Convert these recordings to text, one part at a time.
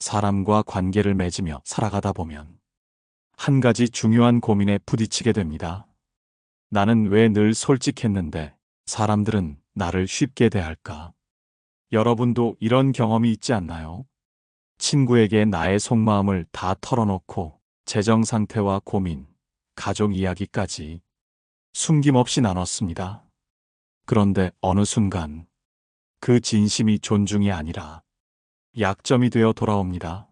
사람과 관계를 맺으며 살아가다 보면 한 가지 중요한 고민에 부딪히게 됩니다. 나는 왜 늘 솔직했는데 사람들은 나를 쉽게 대할까? 여러분도 이런 경험이 있지 않나요? 친구에게 나의 속마음을 다 털어놓고 재정 상태와 고민, 가족 이야기까지 숨김없이 나눴습니다. 그런데 어느 순간 그 진심이 존중이 아니라 약점이 되어 돌아옵니다.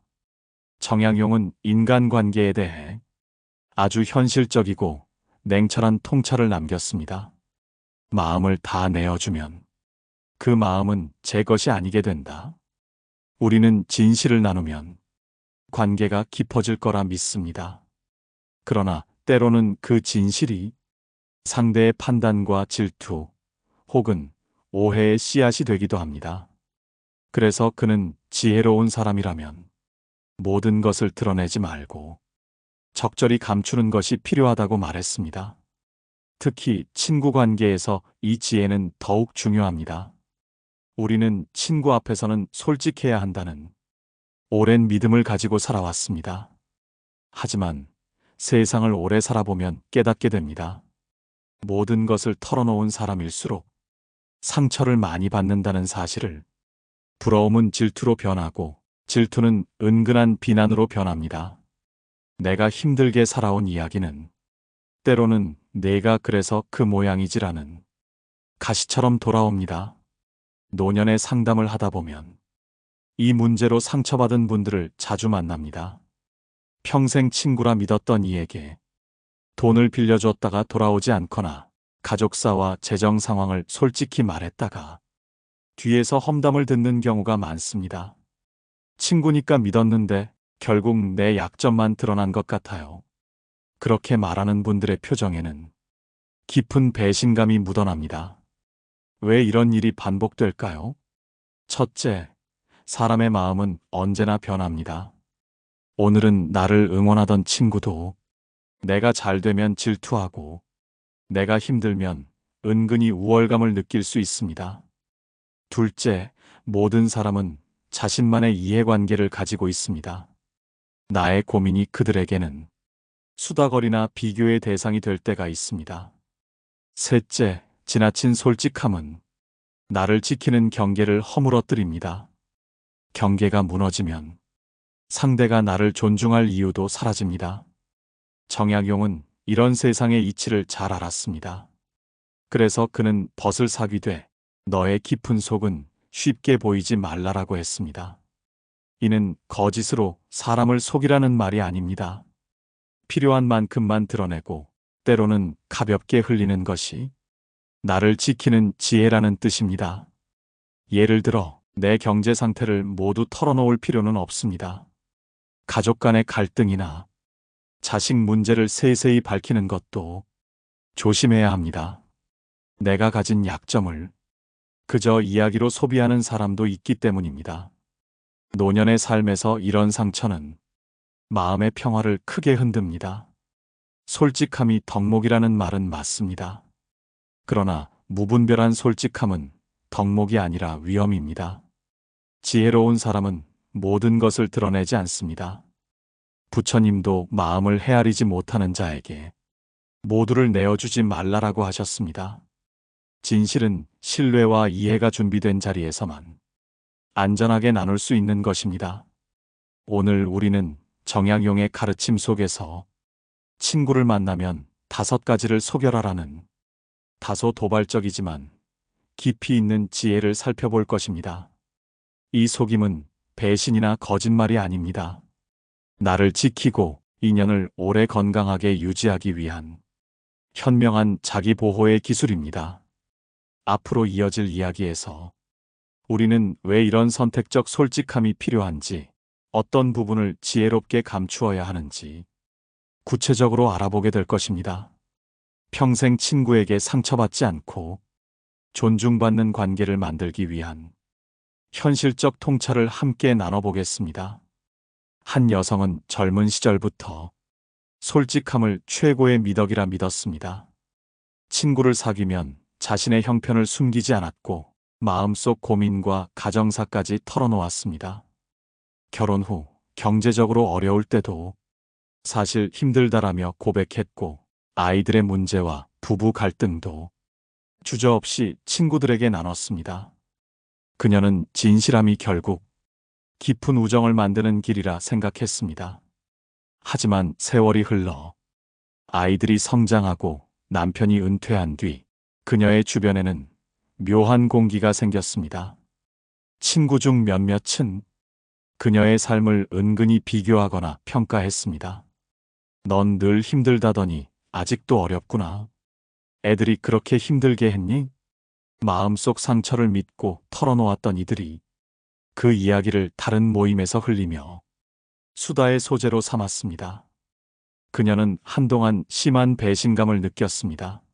정약용은 인간관계에 대해 아주 현실적이고 냉철한 통찰을 남겼습니다. 마음을 다 내어주면 그 마음은 제 것이 아니게 된다. 우리는 진실을 나누면 관계가 깊어질 거라 믿습니다. 그러나 때로는 그 진실이 상대의 판단과 질투 혹은 오해의 씨앗이 되기도 합니다. 그래서 그는 지혜로운 사람이라면 모든 것을 드러내지 말고 적절히 감추는 것이 필요하다고 말했습니다. 특히 친구 관계에서 이 지혜는 더욱 중요합니다. 우리는 친구 앞에서는 솔직해야 한다는 오랜 믿음을 가지고 살아왔습니다. 하지만 세상을 오래 살아보면 깨닫게 됩니다. 모든 것을 털어놓은 사람일수록 상처를 많이 받는다는 사실을. 부러움은 질투로 변하고 질투는 은근한 비난으로 변합니다. 내가 힘들게 살아온 이야기는 때로는 내가 그래서 그 모양이지라는 가시처럼 돌아옵니다. 노년의 상담을 하다 보면 이 문제로 상처받은 분들을 자주 만납니다. 평생 친구라 믿었던 이에게 돈을 빌려줬다가 돌아오지 않거나 가족사와 재정 상황을 솔직히 말했다가 뒤에서 험담을 듣는 경우가 많습니다. 친구니까 믿었는데 결국 내 약점만 드러난 것 같아요. 그렇게 말하는 분들의 표정에는 깊은 배신감이 묻어납니다. 왜 이런 일이 반복될까요? 첫째, 사람의 마음은 언제나 변합니다. 오늘은 나를 응원하던 친구도 내가 잘 되면 질투하고 내가 힘들면 은근히 우월감을 느낄 수 있습니다. 둘째, 모든 사람은 자신만의 이해관계를 가지고 있습니다. 나의 고민이 그들에게는 수다거리나 비교의 대상이 될 때가 있습니다. 셋째, 지나친 솔직함은 나를 지키는 경계를 허물어뜨립니다. 경계가 무너지면 상대가 나를 존중할 이유도 사라집니다. 정약용은 이런 세상의 이치를 잘 알았습니다. 그래서 그는 벗을 사귀되 너의 깊은 속은 쉽게 보이지 말라라고 했습니다. 이는 거짓으로 사람을 속이라는 말이 아닙니다. 필요한 만큼만 드러내고 때로는 가볍게 흘리는 것이 나를 지키는 지혜라는 뜻입니다. 예를 들어 내 경제 상태를 모두 털어놓을 필요는 없습니다. 가족 간의 갈등이나 자식 문제를 세세히 밝히는 것도 조심해야 합니다. 내가 가진 약점을 그저 이야기로 소비하는 사람도 있기 때문입니다. 노년의 삶에서 이런 상처는 마음의 평화를 크게 흔듭니다. 솔직함이 덕목이라는 말은 맞습니다. 그러나 무분별한 솔직함은 덕목이 아니라 위험입니다. 지혜로운 사람은 모든 것을 드러내지 않습니다. 부처님도 마음을 헤아리지 못하는 자에게 모두를 내어주지 말라라고 하셨습니다. 진실은 신뢰와 이해가 준비된 자리에서만 안전하게 나눌 수 있는 것입니다. 오늘 우리는 정약용의 가르침 속에서 친구를 만나면 5가지를 소결하라는 다소 도발적이지만 깊이 있는 지혜를 살펴볼 것입니다. 이 속임은 배신이나 거짓말이 아닙니다. 나를 지키고 인연을 오래 건강하게 유지하기 위한 현명한 자기 보호의 기술입니다. 앞으로 이어질 이야기에서 우리는 왜 이런 선택적 솔직함이 필요한지, 어떤 부분을 지혜롭게 감추어야 하는지 구체적으로 알아보게 될 것입니다. 평생 친구에게 상처받지 않고 존중받는 관계를 만들기 위한 현실적 통찰을 함께 나눠보겠습니다. 한 여성은 젊은 시절부터 솔직함을 최고의 미덕이라 믿었습니다. 친구를 사귀면 자신의 형편을 숨기지 않았고 마음속 고민과 가정사까지 털어놓았습니다. 결혼 후 경제적으로 어려울 때도 사실 힘들다라며 고백했고, 아이들의 문제와 부부 갈등도 주저없이 친구들에게 나눴습니다. 그녀는 진실함이 결국 깊은 우정을 만드는 길이라 생각했습니다. 하지만 세월이 흘러 아이들이 성장하고 남편이 은퇴한 뒤 그녀의 주변에는 묘한 공기가 생겼습니다. 친구 중 몇몇은 그녀의 삶을 은근히 비교하거나 평가했습니다. 넌 늘 힘들다더니 아직도 어렵구나. 애들이 그렇게 힘들게 했니? 마음속 상처를 믿고 털어놓았던 이들이 그 이야기를 다른 모임에서 흘리며 수다의 소재로 삼았습니다. 그녀는 한동안 심한 배신감을 느꼈습니다.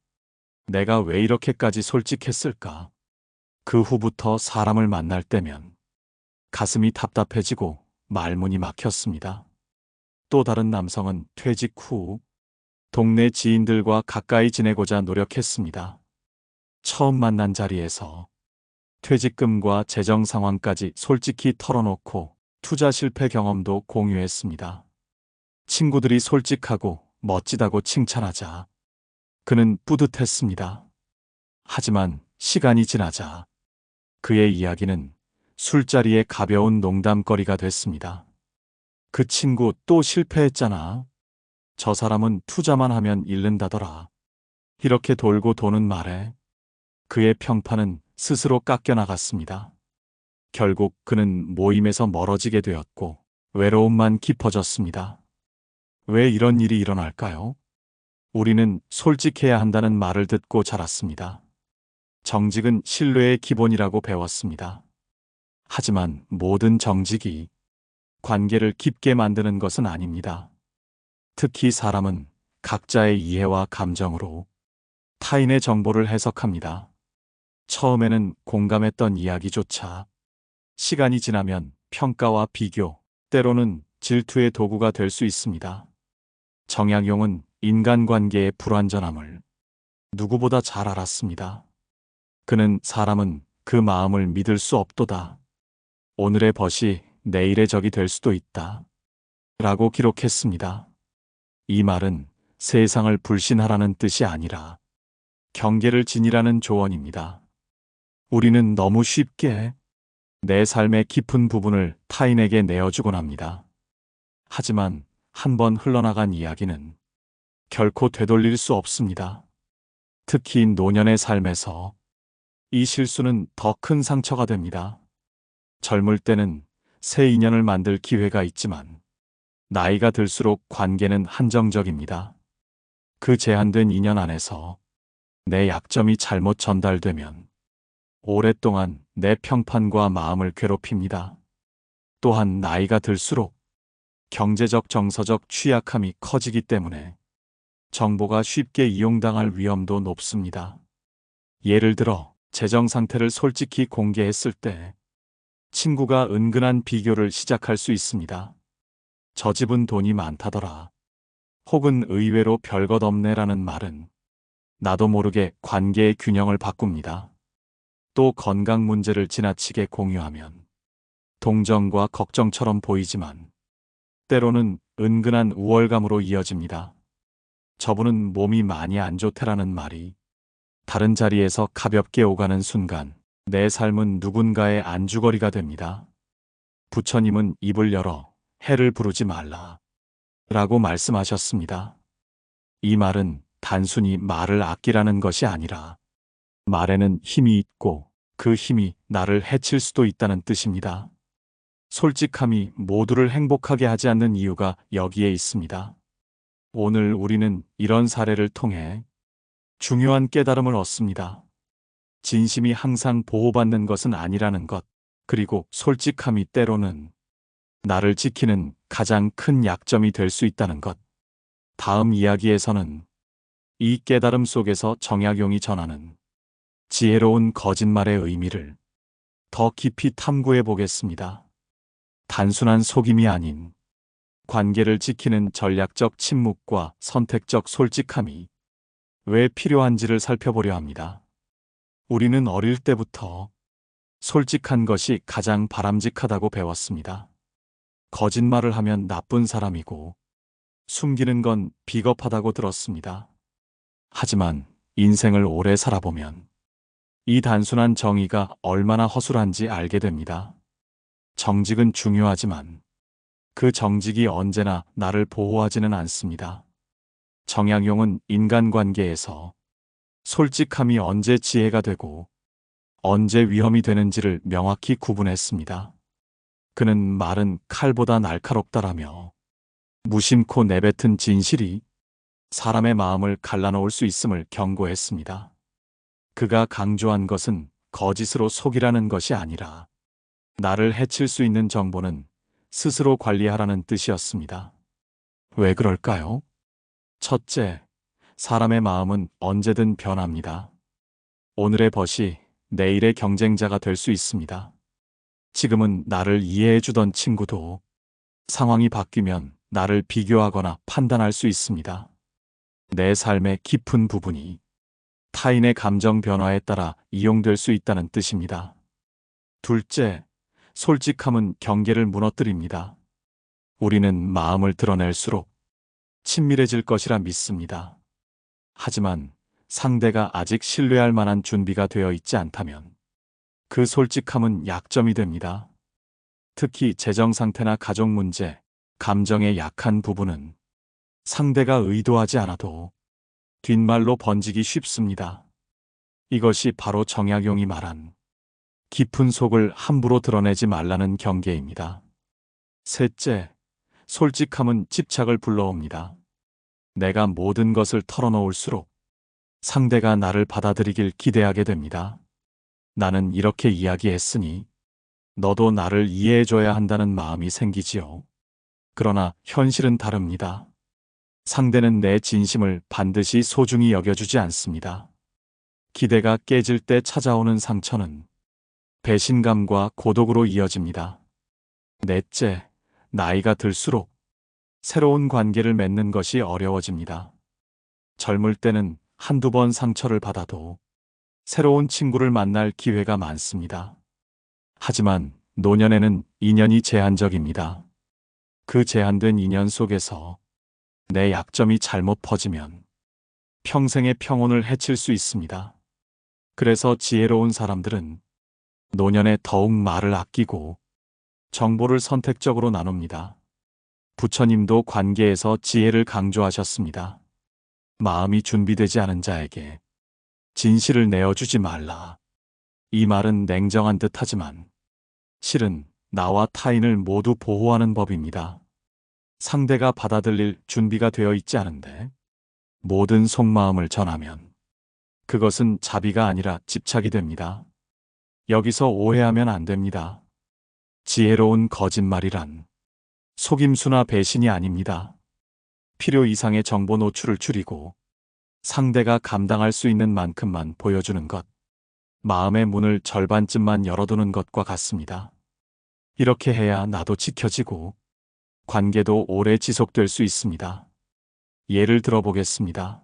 내가 왜 이렇게까지 솔직했을까? 그 후부터 사람을 만날 때면 가슴이 답답해지고 말문이 막혔습니다. 또 다른 남성은 퇴직 후 동네 지인들과 가까이 지내고자 노력했습니다. 처음 만난 자리에서 퇴직금과 재정 상황까지 솔직히 털어놓고 투자 실패 경험도 공유했습니다. 친구들이 솔직하고 멋지다고 칭찬하자 그는 뿌듯했습니다. 하지만 시간이 지나자 그의 이야기는 술자리의 가벼운 농담거리가 됐습니다. 그 친구 또 실패했잖아. 저 사람은 투자만 하면 잃는다더라. 이렇게 돌고 도는 말에 그의 평판은 스스로 깎여나갔습니다. 결국 그는 모임에서 멀어지게 되었고 외로움만 깊어졌습니다. 왜 이런 일이 일어날까요? 우리는 솔직해야 한다는 말을 듣고 자랐습니다. 정직은 신뢰의 기본이라고 배웠습니다. 하지만 모든 정직이 관계를 깊게 만드는 것은 아닙니다. 특히 사람은 각자의 이해와 감정으로 타인의 정보를 해석합니다. 처음에는 공감했던 이야기조차 시간이 지나면 평가와 비교, 때로는 질투의 도구가 될 수 있습니다. 정약용은 인간관계의 불완전함을 누구보다 잘 알았습니다. 그는 사람은 그 마음을 믿을 수 없도다. 오늘의 벗이 내일의 적이 될 수도 있다. 라고 기록했습니다. 이 말은 세상을 불신하라는 뜻이 아니라 경계를 지니라는 조언입니다. 우리는 너무 쉽게 내 삶의 깊은 부분을 타인에게 내어주곤 합니다. 하지만 한번 흘러나간 이야기는 결코 되돌릴 수 없습니다. 특히 노년의 삶에서 이 실수는 더 큰 상처가 됩니다. 젊을 때는 새 인연을 만들 기회가 있지만 나이가 들수록 관계는 한정적입니다. 그 제한된 인연 안에서 내 약점이 잘못 전달되면 오랫동안 내 평판과 마음을 괴롭힙니다. 또한 나이가 들수록 경제적 정서적 취약함이 커지기 때문에 정보가 쉽게 이용당할 위험도 높습니다. 예를 들어 재정 상태를 솔직히 공개했을 때 친구가 은근한 비교를 시작할 수 있습니다. 저 집은 돈이 많다더라. 혹은 의외로 별것 없네라는 말은 나도 모르게 관계의 균형을 바꿉니다. 또 건강 문제를 지나치게 공유하면 동정과 걱정처럼 보이지만 때로는 은근한 우월감으로 이어집니다. 저분은 몸이 많이 안 좋대라는 말이 다른 자리에서 가볍게 오가는 순간 내 삶은 누군가의 안주거리가 됩니다. 부처님은 입을 열어 해를 부르지 말라 라고 말씀하셨습니다. 이 말은 단순히 말을 아끼라는 것이 아니라 말에는 힘이 있고 그 힘이 나를 해칠 수도 있다는 뜻입니다. 솔직함이 모두를 행복하게 하지 않는 이유가 여기에 있습니다. 오늘 우리는 이런 사례를 통해 중요한 깨달음을 얻습니다. 진심이 항상 보호받는 것은 아니라는 것, 그리고 솔직함이 때로는 나를 지키는 가장 큰 약점이 될 수 있다는 것. 다음 이야기에서는 이 깨달음 속에서 정약용이 전하는 지혜로운 거짓말의 의미를 더 깊이 탐구해 보겠습니다. 단순한 속임이 아닌 관계를 지키는 전략적 침묵과 선택적 솔직함이 왜 필요한지를 살펴보려 합니다. 우리는 어릴 때부터 솔직한 것이 가장 바람직하다고 배웠습니다. 거짓말을 하면 나쁜 사람이고 숨기는 건 비겁하다고 들었습니다. 하지만 인생을 오래 살아보면 이 단순한 정의가 얼마나 허술한지 알게 됩니다. 정직은 중요하지만 그 정직이 언제나 나를 보호하지는 않습니다. 정약용은 인간관계에서 솔직함이 언제 지혜가 되고 언제 위험이 되는지를 명확히 구분했습니다. 그는 말은 칼보다 날카롭다라며 무심코 내뱉은 진실이 사람의 마음을 갈라놓을 수 있음을 경고했습니다. 그가 강조한 것은 거짓으로 속이라는 것이 아니라 나를 해칠 수 있는 정보는 스스로 관리하라는 뜻이었습니다. 왜 그럴까요? 첫째, 사람의 마음은 언제든 변합니다. 오늘의 벗이 내일의 경쟁자가 될 수 있습니다. 지금은 나를 이해해주던 친구도 상황이 바뀌면 나를 비교하거나 판단할 수 있습니다. 내 삶의 깊은 부분이 타인의 감정 변화에 따라 이용될 수 있다는 뜻입니다. 둘째, 솔직함은 경계를 무너뜨립니다. 우리는 마음을 드러낼수록 친밀해질 것이라 믿습니다. 하지만 상대가 아직 신뢰할 만한 준비가 되어 있지 않다면 그 솔직함은 약점이 됩니다. 특히 재정 상태나 가족 문제, 감정의 약한 부분은 상대가 의도하지 않아도 뒷말로 번지기 쉽습니다. 이것이 바로 정약용이 말한 깊은 속을 함부로 드러내지 말라는 경계입니다. 셋째, 솔직함은 집착을 불러옵니다. 내가 모든 것을 털어놓을수록 상대가 나를 받아들이길 기대하게 됩니다. 나는 이렇게 이야기했으니 너도 나를 이해해줘야 한다는 마음이 생기지요. 그러나 현실은 다릅니다. 상대는 내 진심을 반드시 소중히 여겨주지 않습니다. 기대가 깨질 때 찾아오는 상처는 배신감과 고독으로 이어집니다. 넷째, 나이가 들수록 새로운 관계를 맺는 것이 어려워집니다. 젊을 때는 한두 번 상처를 받아도 새로운 친구를 만날 기회가 많습니다. 하지만 노년에는 인연이 제한적입니다. 그 제한된 인연 속에서 내 약점이 잘못 퍼지면 평생의 평온을 해칠 수 있습니다. 그래서 지혜로운 사람들은 노년에 더욱 말을 아끼고 정보를 선택적으로 나눕니다. 부처님도 관계에서 지혜를 강조하셨습니다. 마음이 준비되지 않은 자에게 진실을 내어주지 말라. 이 말은 냉정한 듯하지만 실은 나와 타인을 모두 보호하는 법입니다. 상대가 받아들일 준비가 되어 있지 않은데 모든 속마음을 전하면 그것은 자비가 아니라 집착이 됩니다. 여기서 오해하면 안 됩니다. 지혜로운 거짓말이란 속임수나 배신이 아닙니다. 필요 이상의 정보 노출을 줄이고 상대가 감당할 수 있는 만큼만 보여주는 것, 마음의 문을 절반쯤만 열어두는 것과 같습니다. 이렇게 해야 나도 지켜지고 관계도 오래 지속될 수 있습니다. 예를 들어보겠습니다.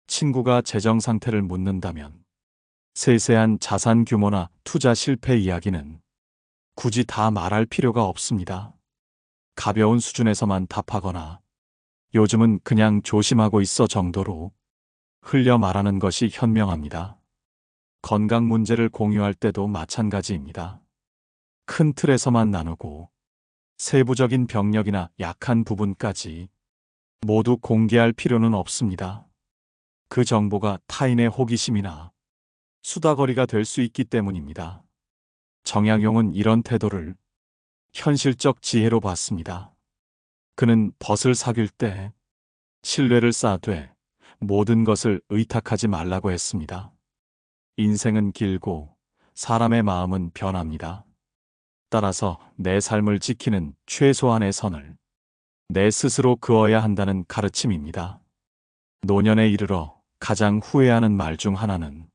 친구가 재정 상태를 묻는다면 세세한 자산 규모나 투자 실패 이야기는 굳이 다 말할 필요가 없습니다. 가벼운 수준에서만 답하거나 요즘은 그냥 조심하고 있어 정도로 흘려 말하는 것이 현명합니다. 건강 문제를 공유할 때도 마찬가지입니다. 큰 틀에서만 나누고 세부적인 병력이나 약한 부분까지 모두 공개할 필요는 없습니다. 그 정보가 타인의 호기심이나 수다거리가 될 수 있기 때문입니다. 정약용은 이런 태도를 현실적 지혜로 봤습니다. 그는 벗을 사귈 때 신뢰를 쌓되 모든 것을 의탁하지 말라고 했습니다. 인생은 길고 사람의 마음은 변합니다. 따라서 내 삶을 지키는 최소한의 선을 내 스스로 그어야 한다는 가르침입니다. 노년에 이르러 가장 후회하는 말 중 하나는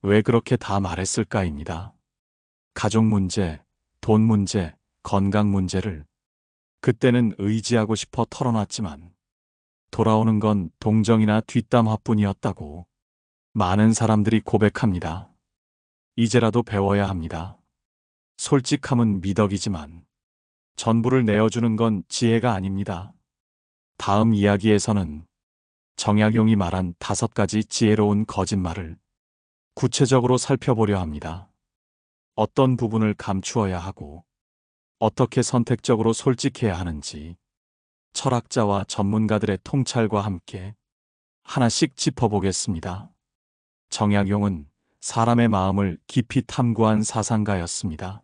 왜 그렇게 다 말했을까입니다. 가족 문제, 돈 문제, 건강 문제를 그때는 의지하고 싶어 털어놨지만 돌아오는 건 동정이나 뒷담화뿐이었다고 많은 사람들이 고백합니다. 이제라도 배워야 합니다. 솔직함은 미덕이지만 전부를 내어주는 건 지혜가 아닙니다. 다음 이야기에서는 정약용이 말한 5가지 지혜로운 거짓말을 구체적으로 살펴보려 합니다. 어떤 부분을 감추어야 하고 어떻게 선택적으로 솔직해야 하는지 철학자와 전문가들의 통찰과 함께 하나씩 짚어보겠습니다. 정약용은 사람의 마음을 깊이 탐구한 사상가였습니다.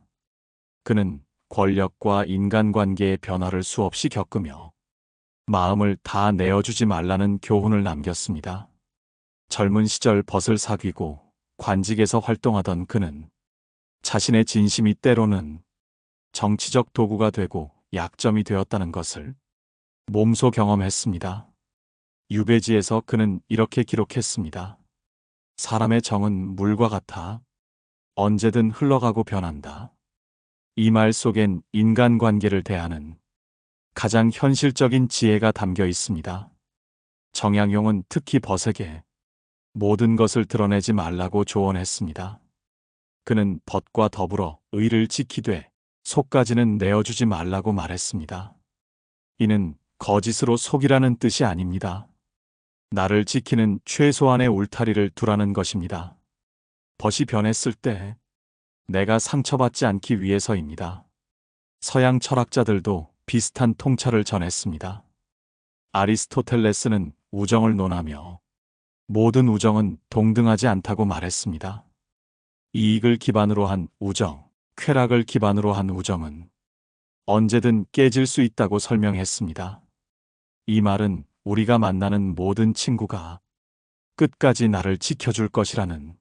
그는 권력과 인간관계의 변화를 수없이 겪으며 마음을 다 내어주지 말라는 교훈을 남겼습니다. 젊은 시절 벗을 사귀고 관직에서 활동하던 그는 자신의 진심이 때로는 정치적 도구가 되고 약점이 되었다는 것을 몸소 경험했습니다. 유배지에서 그는 이렇게 기록했습니다. 사람의 정은 물과 같아 언제든 흘러가고 변한다. 이 말 속엔 인간관계를 대하는 가장 현실적인 지혜가 담겨 있습니다. 정약용은 특히 벗에게 모든 것을 드러내지 말라고 조언했습니다. 그는 벗과 더불어 의를 지키되 속까지는 내어주지 말라고 말했습니다. 이는 거짓으로 속이라는 뜻이 아닙니다. 나를 지키는 최소한의 울타리를 두라는 것입니다. 벗이 변했을 때 내가 상처받지 않기 위해서입니다. 서양 철학자들도 비슷한 통찰을 전했습니다. 아리스토텔레스는 우정을 논하며 모든 우정은 동등하지 않다고 말했습니다. 이익을 기반으로 한 우정, 쾌락을 기반으로 한 우정은 언제든 깨질 수 있다고 설명했습니다. 이 말은 우리가 만나는 모든 친구가 끝까지 나를 지켜줄 것이라는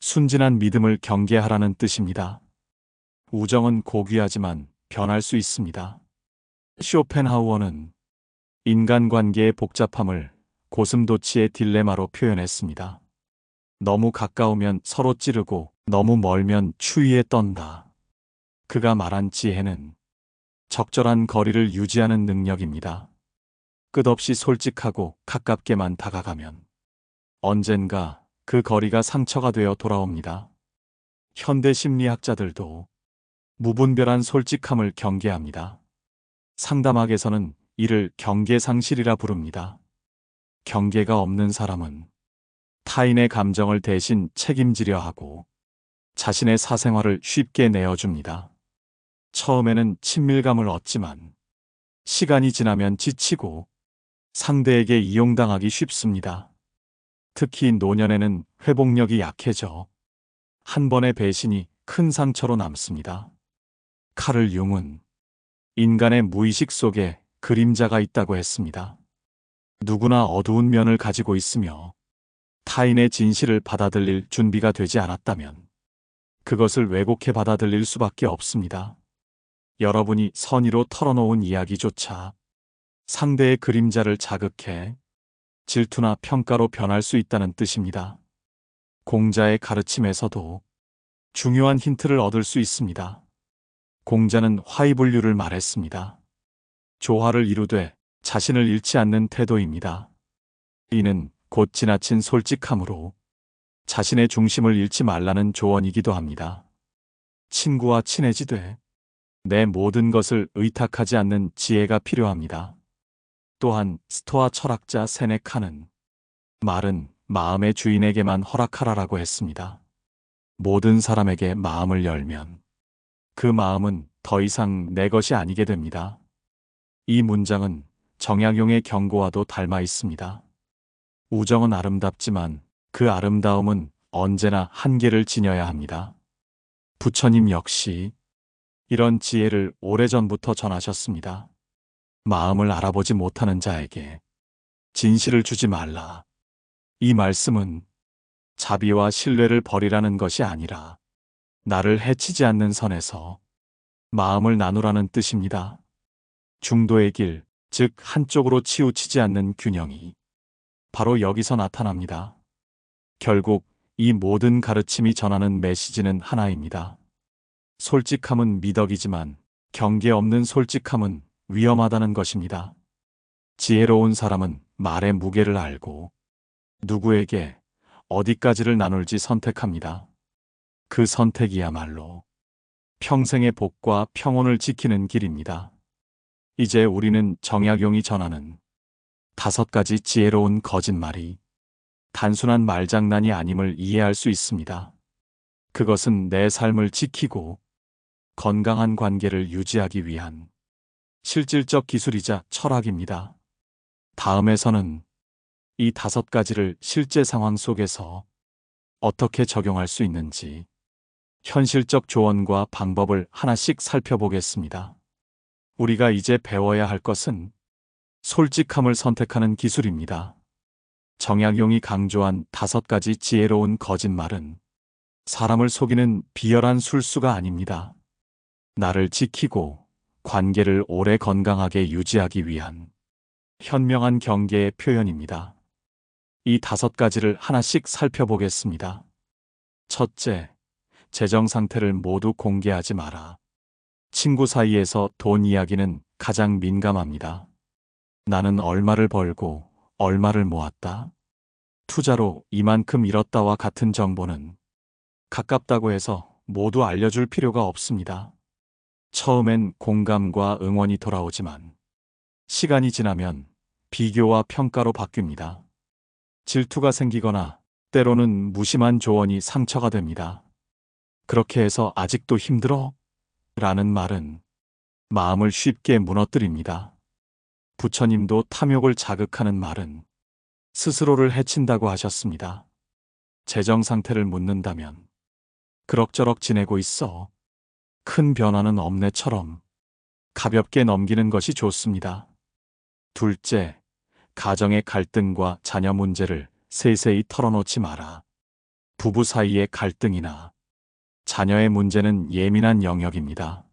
순진한 믿음을 경계하라는 뜻입니다. 우정은 고귀하지만 변할 수 있습니다. 쇼펜하우어는 인간관계의 복잡함을 고슴도치의 딜레마로 표현했습니다. 너무 가까우면 서로 찌르고 너무 멀면 추위에 떤다. 그가 말한 지혜는 적절한 거리를 유지하는 능력입니다. 끝없이 솔직하고 가깝게만 다가가면 언젠가 그 거리가 상처가 되어 돌아옵니다. 현대 심리학자들도 무분별한 솔직함을 경계합니다. 상담학에서는 이를 경계상실이라 부릅니다. 경계가 없는 사람은 타인의 감정을 대신 책임지려 하고 자신의 사생활을 쉽게 내어줍니다. 처음에는 친밀감을 얻지만 시간이 지나면 지치고 상대에게 이용당하기 쉽습니다. 특히 노년에는 회복력이 약해져 한 번의 배신이 큰 상처로 남습니다. 카를 융은 인간의 무의식 속에 그림자가 있다고 했습니다. 누구나 어두운 면을 가지고 있으며 타인의 진실을 받아들일 준비가 되지 않았다면 그것을 왜곡해 받아들일 수밖에 없습니다. 여러분이 선의로 털어놓은 이야기조차 상대의 그림자를 자극해 질투나 평가로 변할 수 있다는 뜻입니다. 공자의 가르침에서도 중요한 힌트를 얻을 수 있습니다. 공자는 화이불류를 말했습니다. 조화를 이루되 자신을 잃지 않는 태도입니다. 이는 곧 지나친 솔직함으로 자신의 중심을 잃지 말라는 조언이기도 합니다. 친구와 친해지되 내 모든 것을 의탁하지 않는 지혜가 필요합니다. 또한 스토아 철학자 세네카는 말은 마음의 주인에게만 허락하라라고 했습니다. 모든 사람에게 마음을 열면 그 마음은 더 이상 내 것이 아니게 됩니다. 이 문장은 정약용의 경고와도 닮아 있습니다. 우정은 아름답지만 그 아름다움은 언제나 한계를 지녀야 합니다. 부처님 역시 이런 지혜를 오래전부터 전하셨습니다. 마음을 알아보지 못하는 자에게 진실을 주지 말라. 이 말씀은 자비와 신뢰를 버리라는 것이 아니라 나를 해치지 않는 선에서 마음을 나누라는 뜻입니다. 중도의 길, 즉 한쪽으로 치우치지 않는 균형이 바로 여기서 나타납니다. 결국 이 모든 가르침이 전하는 메시지는 하나입니다. 솔직함은 미덕이지만 경계 없는 솔직함은 위험하다는 것입니다. 지혜로운 사람은 말의 무게를 알고 누구에게 어디까지를 나눌지 선택합니다. 그 선택이야말로 평생의 복과 평온을 지키는 길입니다. 이제 우리는 정약용이 전하는 5가지 지혜로운 거짓말이 단순한 말장난이 아님을 이해할 수 있습니다. 그것은 내 삶을 지키고 건강한 관계를 유지하기 위한 실질적 기술이자 철학입니다. 다음에서는 이 5가지를 실제 상황 속에서 어떻게 적용할 수 있는지 현실적 조언과 방법을 하나씩 살펴보겠습니다. 우리가 이제 배워야 할 것은 솔직함을 선택하는 기술입니다. 정약용이 강조한 5가지 지혜로운 거짓말은 사람을 속이는 비열한 술수가 아닙니다. 나를 지키고 관계를 오래 건강하게 유지하기 위한 현명한 경계의 표현입니다. 이 5가지를 하나씩 살펴보겠습니다. 첫째, 재정 상태를 모두 공개하지 마라. 친구 사이에서 돈 이야기는 가장 민감합니다. 나는 얼마를 벌고 얼마를 모았다. 투자로 이만큼 잃었다와 같은 정보는 가깝다고 해서 모두 알려줄 필요가 없습니다. 처음엔 공감과 응원이 돌아오지만 시간이 지나면 비교와 평가로 바뀝니다. 질투가 생기거나 때로는 무심한 조언이 상처가 됩니다. 그렇게 해서 아직도 힘들어? 라는 말은 마음을 쉽게 무너뜨립니다. 부처님도 탐욕을 자극하는 말은 스스로를 해친다고 하셨습니다. 재정 상태를 묻는다면 그럭저럭 지내고 있어. 큰 변화는 없네처럼 가볍게 넘기는 것이 좋습니다. 둘째, 가정의 갈등과 자녀 문제를 세세히 털어놓지 마라. 부부 사이의 갈등이나 자녀의 문제는 예민한 영역입니다.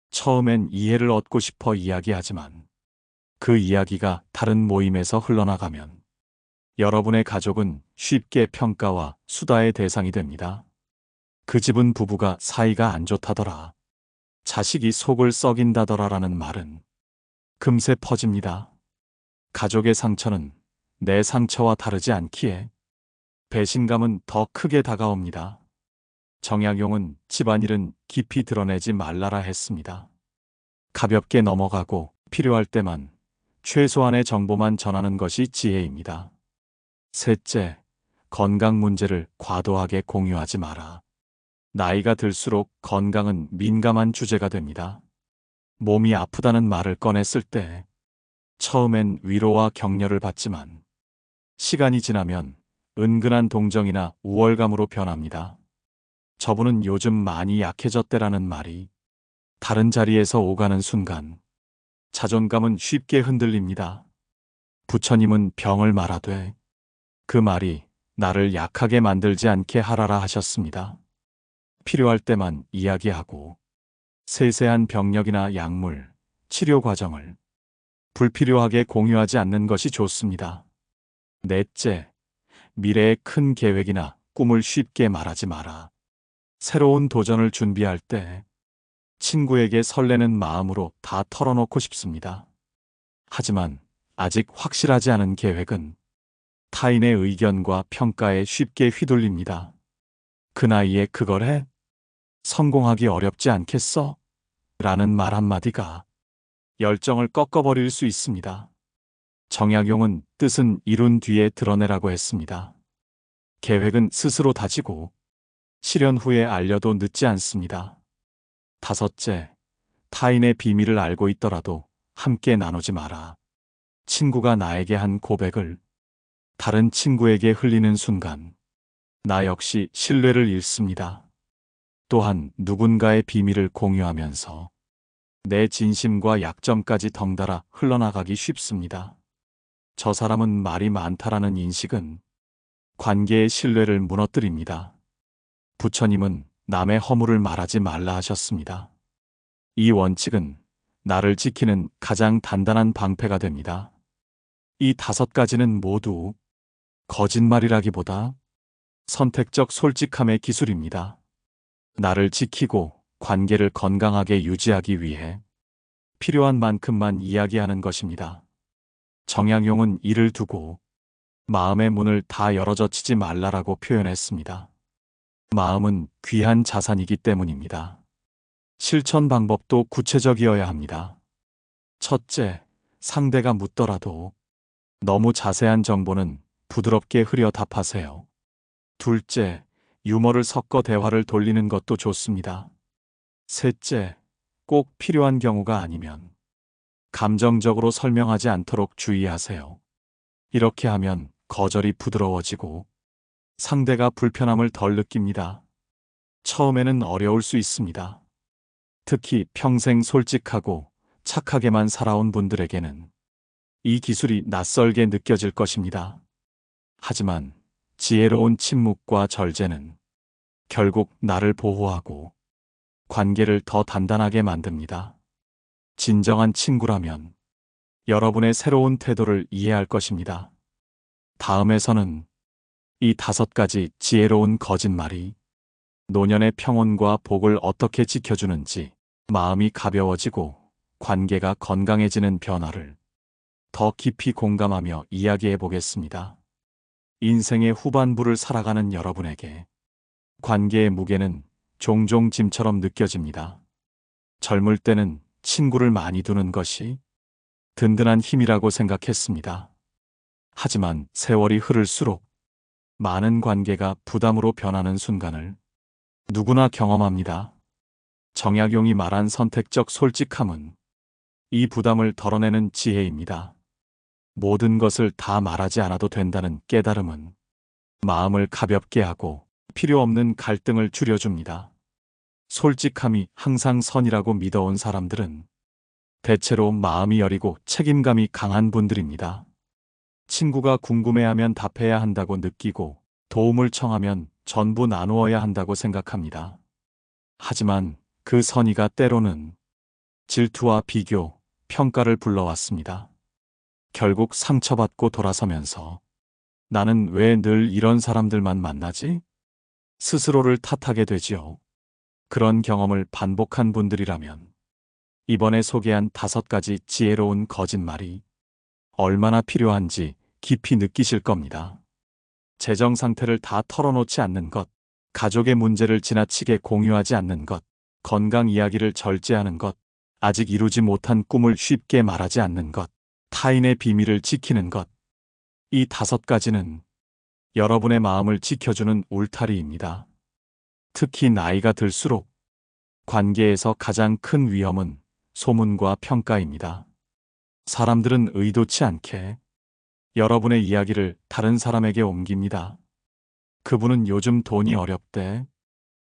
처음엔 이해를 얻고 싶어 이야기하지만 그 이야기가 다른 모임에서 흘러나가면 여러분의 가족은 쉽게 평가와 수다의 대상이 됩니다. 그 집은 부부가 사이가 안 좋다더라. 자식이 속을 썩인다더라라는 말은 금세 퍼집니다. 가족의 상처는 내 상처와 다르지 않기에 배신감은 더 크게 다가옵니다. 정약용은 집안일은 깊이 드러내지 말라라 했습니다. 가볍게 넘어가고 필요할 때만 최소한의 정보만 전하는 것이 지혜입니다. 셋째, 건강 문제를 과도하게 공유하지 마라. 나이가 들수록 건강은 민감한 주제가 됩니다. 몸이 아프다는 말을 꺼냈을 때 처음엔 위로와 격려를 받지만 시간이 지나면 은근한 동정이나 우월감으로 변합니다. 저분은 요즘 많이 약해졌대라는 말이 다른 자리에서 오가는 순간 자존감은 쉽게 흔들립니다. 부처님은 병을 말하되 그 말이 나를 약하게 만들지 않게 하라라 하셨습니다. 필요할 때만 이야기하고 세세한 병력이나 약물, 치료 과정을 불필요하게 공유하지 않는 것이 좋습니다. 넷째, 미래의 큰 계획이나 꿈을 쉽게 말하지 마라. 새로운 도전을 준비할 때 친구에게 설레는 마음으로 다 털어놓고 싶습니다. 하지만 아직 확실하지 않은 계획은 타인의 의견과 평가에 쉽게 휘둘립니다. 그 나이에 그걸 해? 성공하기 어렵지 않겠어? 라는 말 한마디가 열정을 꺾어버릴 수 있습니다. 정약용은 뜻은 이룬 뒤에 드러내라고 했습니다. 계획은 스스로 다지고 실현 후에 알려도 늦지 않습니다. 다섯째, 타인의 비밀을 알고 있더라도 함께 나누지 마라. 친구가 나에게 한 고백을 다른 친구에게 흘리는 순간 나 역시 신뢰를 잃습니다. 또한 누군가의 비밀을 공유하면서 내 진심과 약점까지 덩달아 흘러나가기 쉽습니다. 저 사람은 말이 많다라는 인식은 관계의 신뢰를 무너뜨립니다. 부처님은 남의 허물을 말하지 말라 하셨습니다. 이 원칙은 나를 지키는 가장 단단한 방패가 됩니다. 이 5가지는 모두 거짓말이라기보다 선택적 솔직함의 기술입니다. 나를 지키고 관계를 건강하게 유지하기 위해 필요한 만큼만 이야기하는 것입니다. 정약용은 이를 두고 마음의 문을 다 열어젖히지 말라라고 표현했습니다. 마음은 귀한 자산이기 때문입니다. 실천 방법도 구체적이어야 합니다. 첫째, 상대가 묻더라도 너무 자세한 정보는 부드럽게 흐려 답하세요. 둘째, 유머를 섞어 대화를 돌리는 것도 좋습니다. 셋째, 꼭 필요한 경우가 아니면 감정적으로 설명하지 않도록 주의하세요. 이렇게 하면 거절이 부드러워지고 상대가 불편함을 덜 느낍니다. 처음에는 어려울 수 있습니다. 특히 평생 솔직하고 착하게만 살아온 분들에게는 이 기술이 낯설게 느껴질 것입니다. 하지만 지혜로운 침묵과 절제는 결국 나를 보호하고 관계를 더 단단하게 만듭니다. 진정한 친구라면 여러분의 새로운 태도를 이해할 것입니다. 다음에서는 이 5가지 지혜로운 거짓말이 노년의 평온과 복을 어떻게 지켜주는지, 마음이 가벼워지고 관계가 건강해지는 변화를 더 깊이 공감하며 이야기해 보겠습니다. 인생의 후반부를 살아가는 여러분에게 관계의 무게는 종종 짐처럼 느껴집니다. 젊을 때는 친구를 많이 두는 것이 든든한 힘이라고 생각했습니다. 하지만 세월이 흐를수록 많은 관계가 부담으로 변하는 순간을 누구나 경험합니다. 정약용이 말한 선택적 솔직함은 이 부담을 덜어내는 지혜입니다. 모든 것을 다 말하지 않아도 된다는 깨달음은 마음을 가볍게 하고 필요 없는 갈등을 줄여줍니다. 솔직함이 항상 선이라고 믿어온 사람들은 대체로 마음이 여리고 책임감이 강한 분들입니다. 친구가 궁금해하면 답해야 한다고 느끼고 도움을 청하면 전부 나누어야 한다고 생각합니다. 하지만 그 선의가 때로는 질투와 비교, 평가를 불러왔습니다. 결국 상처받고 돌아서면서 나는 왜 늘 이런 사람들만 만나지? 스스로를 탓하게 되지요. 그런 경험을 반복한 분들이라면 이번에 소개한 5가지 지혜로운 거짓말이 얼마나 필요한지 깊이 느끼실 겁니다. 재정 상태를 다 털어놓지 않는 것, 가족의 문제를 지나치게 공유하지 않는 것, 건강 이야기를 절제하는 것, 아직 이루지 못한 꿈을 쉽게 말하지 않는 것, 타인의 비밀을 지키는 것. 이 5가지는 여러분의 마음을 지켜주는 울타리입니다. 특히 나이가 들수록 관계에서 가장 큰 위험은 소문과 평가입니다. 사람들은 의도치 않게 여러분의 이야기를 다른 사람에게 옮깁니다. 그분은 요즘 돈이 어렵대.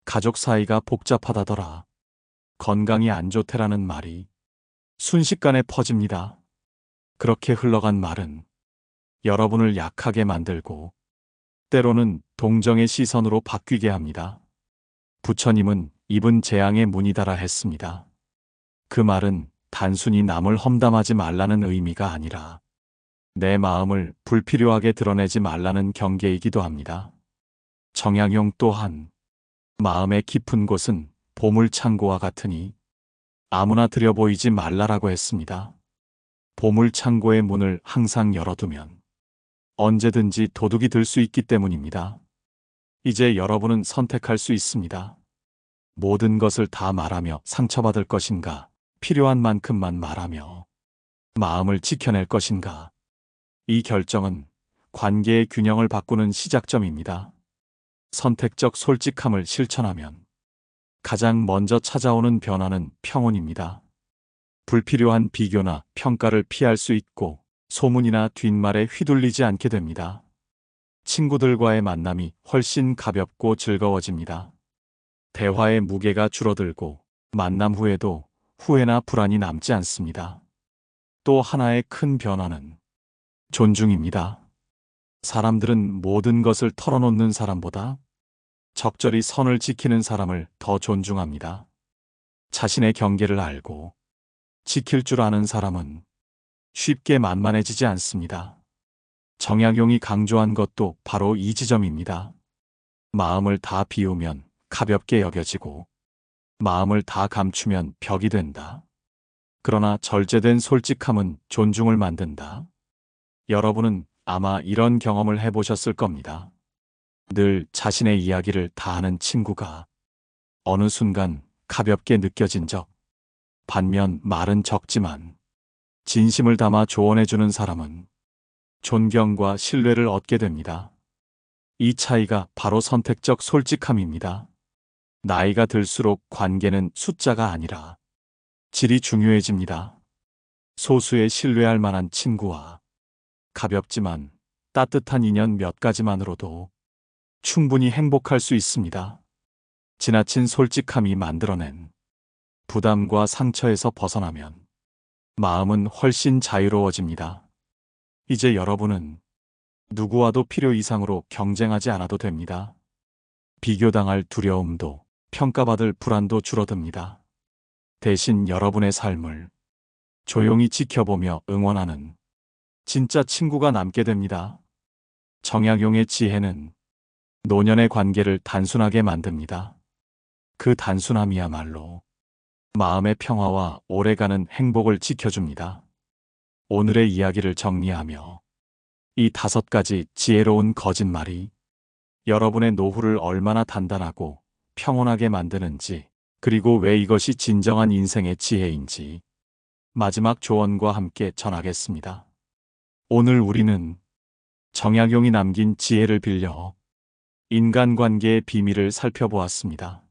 가족 사이가 복잡하다더라. 건강이 안 좋대라는 말이 순식간에 퍼집니다. 그렇게 흘러간 말은 여러분을 약하게 만들고 때로는 동정의 시선으로 바뀌게 합니다. 부처님은 입은 재앙의 문이다라 했습니다. 그 말은 단순히 남을 험담하지 말라는 의미가 아니라 내 마음을 불필요하게 드러내지 말라는 경계이기도 합니다. 정약용 또한 마음의 깊은 곳은 보물창고와 같으니 아무나 들여보이지 말라라고 했습니다. 보물창고의 문을 항상 열어두면 언제든지 도둑이 들 수 있기 때문입니다. 이제 여러분은 선택할 수 있습니다. 모든 것을 다 말하며 상처받을 것인가, 필요한 만큼만 말하며 마음을 지켜낼 것인가. 이 결정은 관계의 균형을 바꾸는 시작점입니다. 선택적 솔직함을 실천하면 가장 먼저 찾아오는 변화는 평온입니다. 불필요한 비교나 평가를 피할 수 있고 소문이나 뒷말에 휘둘리지 않게 됩니다. 친구들과의 만남이 훨씬 가볍고 즐거워집니다. 대화의 무게가 줄어들고 만남 후에도 후회나 불안이 남지 않습니다. 또 하나의 큰 변화는 존중입니다. 사람들은 모든 것을 털어놓는 사람보다 적절히 선을 지키는 사람을 더 존중합니다. 자신의 경계를 알고 지킬 줄 아는 사람은 쉽게 만만해지지 않습니다. 정약용이 강조한 것도 바로 이 지점입니다. 마음을 다 비우면 가볍게 여겨지고 마음을 다 감추면 벽이 된다. 그러나 절제된 솔직함은 존중을 만든다. 여러분은 아마 이런 경험을 해보셨을 겁니다. 늘 자신의 이야기를 다 하는 친구가 어느 순간 가볍게 느껴진 적, 반면 말은 적지만 진심을 담아 조언해주는 사람은 존경과 신뢰를 얻게 됩니다. 이 차이가 바로 선택적 솔직함입니다. 나이가 들수록 관계는 숫자가 아니라 질이 중요해집니다. 소수의 신뢰할 만한 친구와 가볍지만 따뜻한 인연 몇 가지만으로도 충분히 행복할 수 있습니다. 지나친 솔직함이 만들어낸 부담과 상처에서 벗어나면 마음은 훨씬 자유로워집니다. 이제 여러분은 누구와도 필요 이상으로 경쟁하지 않아도 됩니다. 비교당할 두려움도 평가받을 불안도 줄어듭니다. 대신 여러분의 삶을 조용히 지켜보며 응원하는 진짜 친구가 남게 됩니다. 정약용의 지혜는 노년의 관계를 단순하게 만듭니다. 그 단순함이야말로 마음의 평화와 오래가는 행복을 지켜줍니다. 오늘의 이야기를 정리하며 이 5가지 지혜로운 거짓말이 여러분의 노후를 얼마나 단단하고 평온하게 만드는지, 그리고 왜 이것이 진정한 인생의 지혜인지 마지막 조언과 함께 전하겠습니다. 오늘 우리는 정약용이 남긴 지혜를 빌려 인간관계의 비밀을 살펴보았습니다.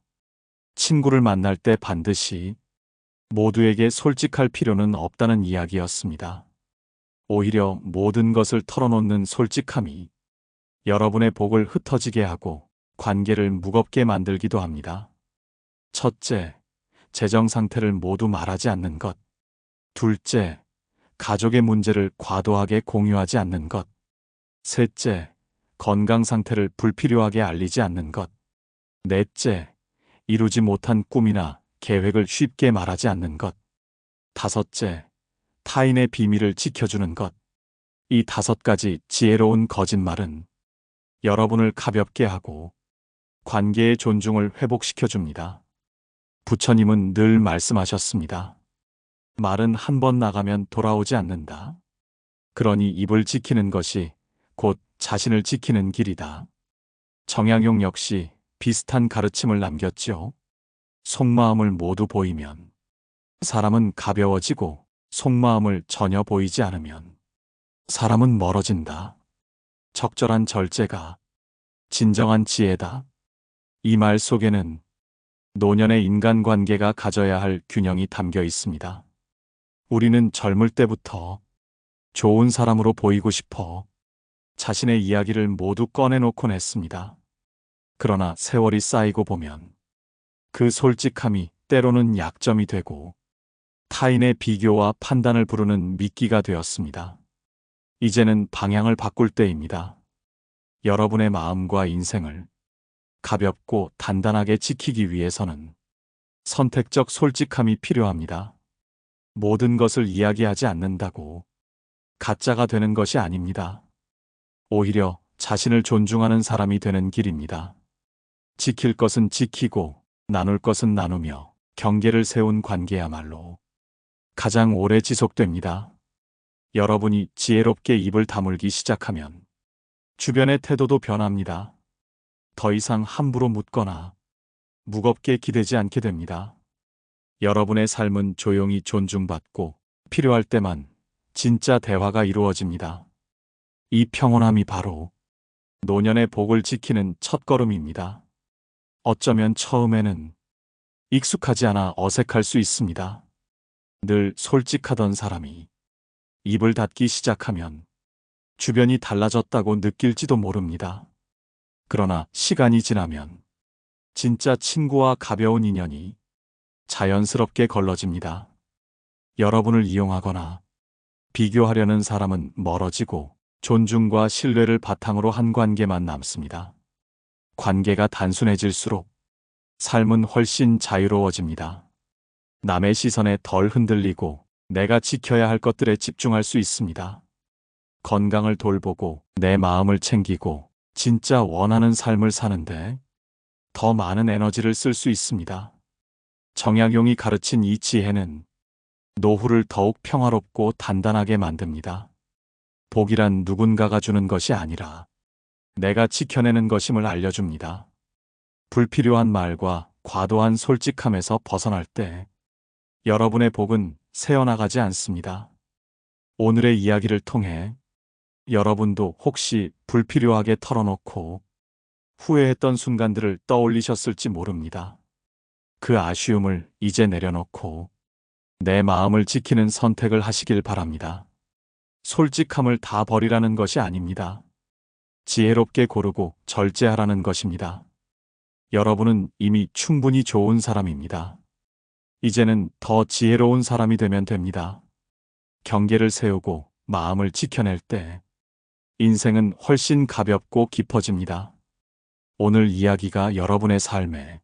친구를 만날 때 반드시 모두에게 솔직할 필요는 없다는 이야기였습니다. 오히려 모든 것을 털어놓는 솔직함이 여러분의 복을 흩어지게 하고 관계를 무겁게 만들기도 합니다. 첫째, 재정 상태를 모두 말하지 않는 것. 둘째, 가족의 문제를 과도하게 공유하지 않는 것. 셋째, 건강 상태를 불필요하게 알리지 않는 것. 넷째, 이루지 못한 꿈이나 계획을 쉽게 말하지 않는 것. 다섯째, 타인의 비밀을 지켜주는 것. 이 5가지 지혜로운 거짓말은 여러분을 가볍게 하고 관계의 존중을 회복시켜줍니다. 부처님은 늘 말씀하셨습니다. 말은 한 번 나가면 돌아오지 않는다. 그러니 입을 지키는 것이 곧 자신을 지키는 길이다. 정약용 역시 비슷한 가르침을 남겼지요. 속마음을 모두 보이면 사람은 가벼워지고, 속마음을 전혀 보이지 않으면 사람은 멀어진다. 적절한 절제가 진정한 지혜다. 이 말 속에는 노년의 인간관계가 가져야 할 균형이 담겨 있습니다. 우리는 젊을 때부터 좋은 사람으로 보이고 싶어 자신의 이야기를 모두 꺼내놓곤 했습니다. 그러나 세월이 쌓이고 보면 그 솔직함이 때로는 약점이 되고 타인의 비교와 판단을 부르는 미끼가 되었습니다. 이제는 방향을 바꿀 때입니다. 여러분의 마음과 인생을 가볍고 단단하게 지키기 위해서는 선택적 솔직함이 필요합니다. 모든 것을 이야기하지 않는다고 가짜가 되는 것이 아닙니다. 오히려 자신을 존중하는 사람이 되는 길입니다. 지킬 것은 지키고 나눌 것은 나누며 경계를 세운 관계야말로 가장 오래 지속됩니다. 여러분이 지혜롭게 입을 다물기 시작하면 주변의 태도도 변합니다. 더 이상 함부로 묻거나 무겁게 기대지 않게 됩니다. 여러분의 삶은 조용히 존중받고 필요할 때만 진짜 대화가 이루어집니다. 이 평온함이 바로 노년의 복을 지키는 첫걸음입니다. 어쩌면 처음에는 익숙하지 않아 어색할 수 있습니다. 늘 솔직하던 사람이 입을 닫기 시작하면 주변이 달라졌다고 느낄지도 모릅니다. 그러나 시간이 지나면 진짜 친구와 가벼운 인연이 자연스럽게 걸러집니다. 여러분을 이용하거나 비교하려는 사람은 멀어지고 존중과 신뢰를 바탕으로 한 관계만 남습니다. 관계가 단순해질수록 삶은 훨씬 자유로워집니다. 남의 시선에 덜 흔들리고 내가 지켜야 할 것들에 집중할 수 있습니다. 건강을 돌보고 내 마음을 챙기고 진짜 원하는 삶을 사는데 더 많은 에너지를 쓸 수 있습니다. 정약용이 가르친 이 지혜는 노후를 더욱 평화롭고 단단하게 만듭니다. 복이란 누군가가 주는 것이 아니라 내가 지켜내는 것임을 알려줍니다. 불필요한 말과 과도한 솔직함에서 벗어날 때 여러분의 복은 새어나가지 않습니다. 오늘의 이야기를 통해 여러분도 혹시 불필요하게 털어놓고 후회했던 순간들을 떠올리셨을지 모릅니다. 그 아쉬움을 이제 내려놓고 내 마음을 지키는 선택을 하시길 바랍니다. 솔직함을 다 버리라는 것이 아닙니다. 지혜롭게 고르고 절제하라는 것입니다. 여러분은 이미 충분히 좋은 사람입니다. 이제는 더 지혜로운 사람이 되면 됩니다. 경계를 세우고 마음을 지켜낼 때 인생은 훨씬 가볍고 깊어집니다. 오늘 이야기가 여러분의 삶에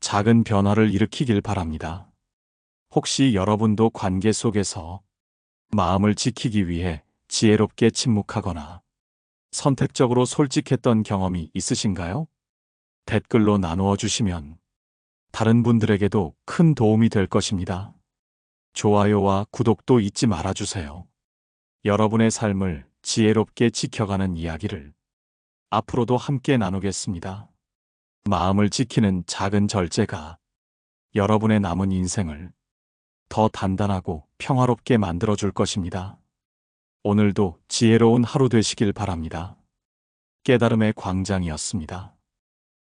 작은 변화를 일으키길 바랍니다. 혹시 여러분도 관계 속에서 마음을 지키기 위해 지혜롭게 침묵하거나 선택적으로 솔직했던 경험이 있으신가요? 댓글로 나누어 주시면 다른 분들에게도 큰 도움이 될 것입니다. 좋아요와 구독도 잊지 말아주세요. 여러분의 삶을 지혜롭게 지켜가는 이야기를 앞으로도 함께 나누겠습니다. 마음을 지키는 작은 절제가 여러분의 남은 인생을 더 단단하고 평화롭게 만들어줄 것입니다. 오늘도 지혜로운 하루 되시길 바랍니다. 깨달음의 광장이었습니다.